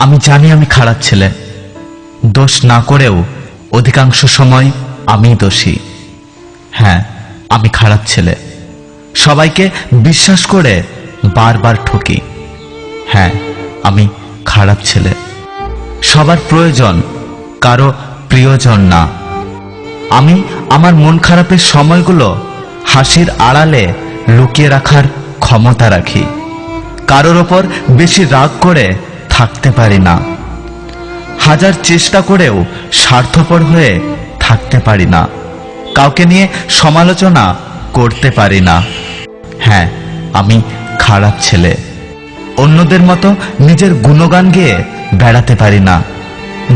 আমি জানি আমি খারাপ ছেলে, দোষ না করেও অধিকাংশ সময় আমি দোষী। হ্যাঁ, আমি খারাপ ছেলে, সবাইকে বিশ্বাস করে বারবার ঠকি। হ্যাঁ, আমি খারাপ ছেলে, সবার প্রয়োজন, কারো প্রিয়জন না। আমি আমার মন খারাপের সময়গুলো হাসির আড়ালে লুকিয়ে রাখার ক্ষমতা রাখি। কারোর ওপর বেশি রাগ করে থাকতে পারি না। হাজার চেষ্টা করেও স্বার্থপর হয়ে থাকতে পারি না। কাউকে নিয়ে সমালোচনা করতে পারি না। হ্যাঁ, আমি খারাপ ছেলে, অন্যদের মতো নিজের গুণগান গেয়ে বেড়াতে পারি না,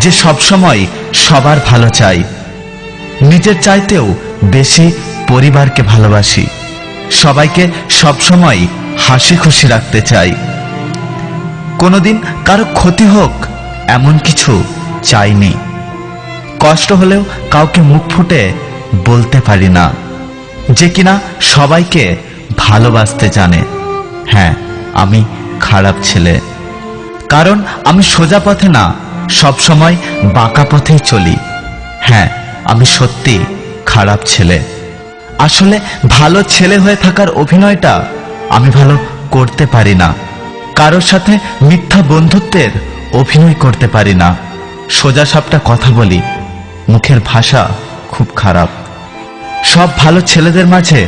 যে সবসময় সবার ভালো চাই। নিজের চাইতেও বেশি পরিবারকে ভালোবাসি, সবাইকে সবসময় হাসি খুশি রাখতে চাই। কোনোদিন কারো ক্ষতি হোক এমন কিছু চাইনি। কষ্ট হলেও কাউকে মুখ ফুটে বলতে পারি না, যে কিনা সবাইকে ভালোবাসতে জানে। হ্যাঁ, আমি খারাপ ছেলে, কারণ আমি সোজা পথে না, সবসময় বাঁকা পথেই চলি। হ্যাঁ, আমি সত্যি খারাপ ছেলে। আসলে ভালো ছেলে হয়ে থাকার অভিনয়টা আমি ভালো করতে পারি না। কারোর সাথে মিথ্যা বন্ধুত্বের অভিনয় করতে পারি না। সোজা সাপটা কথা বলি, মুখের ভাষা খুব খারাপ। সব ভালো ছেলেদের মাঝে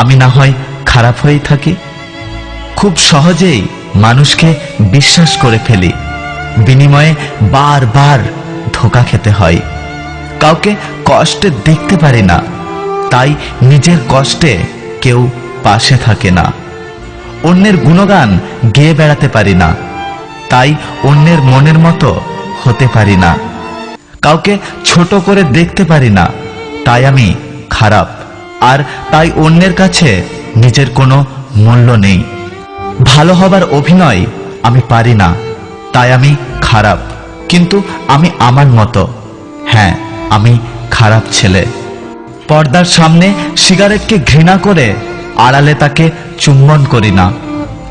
আমি না হয় খারাপ হয়েই থাকি। খুব সহজেই মানুষকে বিশ্বাস করে ফেলি, বিনিময়ে বারবার ধোঁকা খেতে হয়। কাউকে কষ্টে দেখতে পারি না, তাই নিজের কষ্টে কেউ পাশে থাকে না। অন্যের গুণগান গেয়ে বেড়াতে পারি না, তাই অন্যের মনের মতো হতে পারি না। কাউকে ছোট করে দেখতে পারি না, তাই আমি খারাপ। আর তাই অন্যের কাছে নিজের কোনো মূল্য নেই। ভালো হবার অভিনয় আমি পারি না, তাই আমি খারাপ। কিন্তু আমি আমার মতো। হ্যাঁ, আমি খারাপ ছেলে। পর্দার সামনে সিগারেটকে ঘৃণা করে আড়ালে তাকে চুম্বন করি না।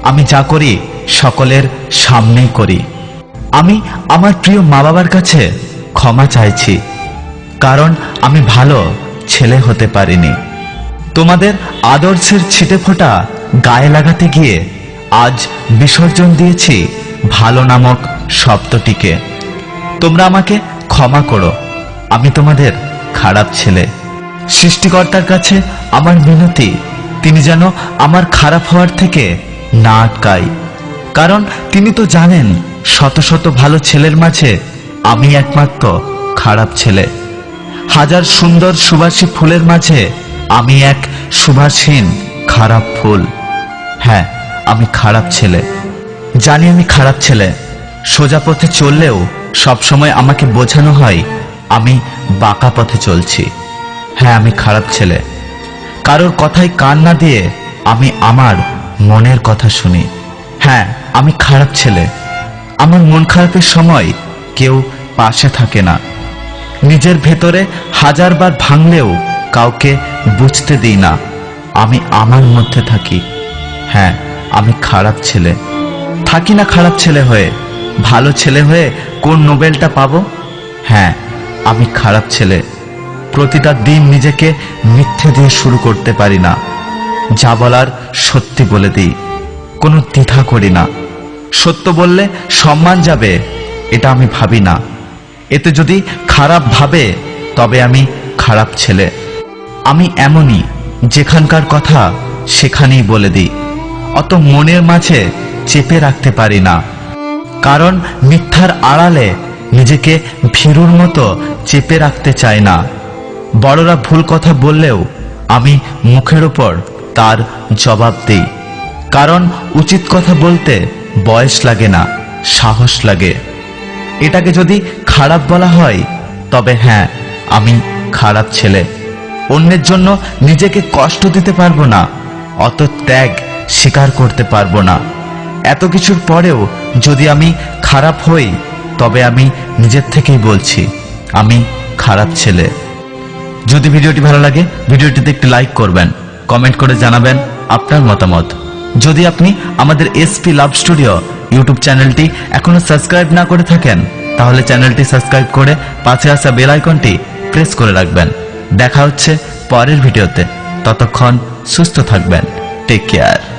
আমি যা করি সকলের সামনেই করি। আমি আমার প্রিয় মা বাবার কাছে ক্ষমা চাইছি, কারণ আমি ভালো ছেলে হতে পারিনি। তোমাদের আদর্শের ছিটে ফোঁটা গায়ে লাগাতে গিয়ে আজ বিসর্জন দিয়েছি ভালো নামক শব্দটিকে। তোমরা আমাকে ক্ষমা করো, আমি তোমাদের খারাপ ছেলে। সৃষ্টিকর্তার কাছে আমার মিনতি, তিনি যেন আমার খারাপ হওয়ার থেকে না আটকায়। কারণ তিনি তো জানেন শত শত ভালো ছেলের মাঝে আমি একমাত্র খারাপ ছেলে। হাজার সুন্দর সুবাসী ফুলের মাঝে আমি এক সুবাসহীন খারাপ ফুল। হ্যাঁ, আমি খারাপ ছেলে, জানি আমি খারাপ ছেলে। সোজা পথে চললেও সবসময় আমাকে বোঝানো হয় আমি বাঁকা পথে চলছি। হ্যাঁ, আমি খারাপ ছেলে। কারোর কথায় কান না দিয়ে আমি আমার মনের কথা শুনি। হ্যাঁ, আমি খারাপ ছেলে। আমার মন খারাপের সময় কেউ পাশে থাকে না। নিজের ভেতরে হাজারবার ভাঙলেও কাউকে বুঝতে দিই না, আমি আমার মধ্যে থাকি। হ্যাঁ, আমি খারাপ ছেলে। থাকি না খারাপ ছেলে হয়ে, ভালো ছেলে হয়ে কোন নোবেলটা পাবো? হ্যাঁ, আমি খারাপ ছেলে। প্রতিটা দিন নিজেকে মিথ্যে দিয়ে শুরু করতে পারি না। যা বলার সত্যি বলে দিই, কোনো দ্বিধা করি না। সত্য বললে সম্মান যাবে এটা আমি ভাবি না। এতে যদি খারাপ ভাবে তবে আমি খারাপ ছেলে। আমি এমনই, যেখানকার কথা সেখানেই বলে দিই। অত মনের মাঝে চেপে রাখতে পারি না, কারণ মিথ্যার আড়ালে নিজেকে ভীরুর মতো চেপে রাখতে চাই না। বড়রা ভুল কথা বললেও আমি মুখের ওপর তার জবাব দিই, কারণ উচিত কথা বলতে বয়স লাগে না, সাহস লাগে। এটাকে যদি খারাপ বলা হয় তবে হ্যাঁ, আমি খারাপ ছেলে। অন্যের জন্য নিজেকে কষ্ট দিতে পারবো না, অত ত্যাগ স্বীকার করতে পারবো না। এত কিছুর পরেও যদি আমি খারাপ হই তবে আমি নিজের থেকেই বলছি আমি খারাপ ছেলে। যদি ভিডিওটি ভালো লাগে ভিডিওটিতে একটি লাইক করবেন, কমেন্ট করে জানাবেন আপনার মতামত। যদি আপনি আমাদের এসপি লাভ স্টুডিও ইউটিউব চ্যানেলটি এখনো সাবস্ক্রাইব না করে থাকেন, তাহলে চ্যানেলটি সাবস্ক্রাইব করে পাশে আসা বেল আইকনটি প্রেস করে রাখবেন। দেখা হচ্ছে পরের ভিডিওতে। ততক্ষণ সুস্থ থাকবেন। Take care.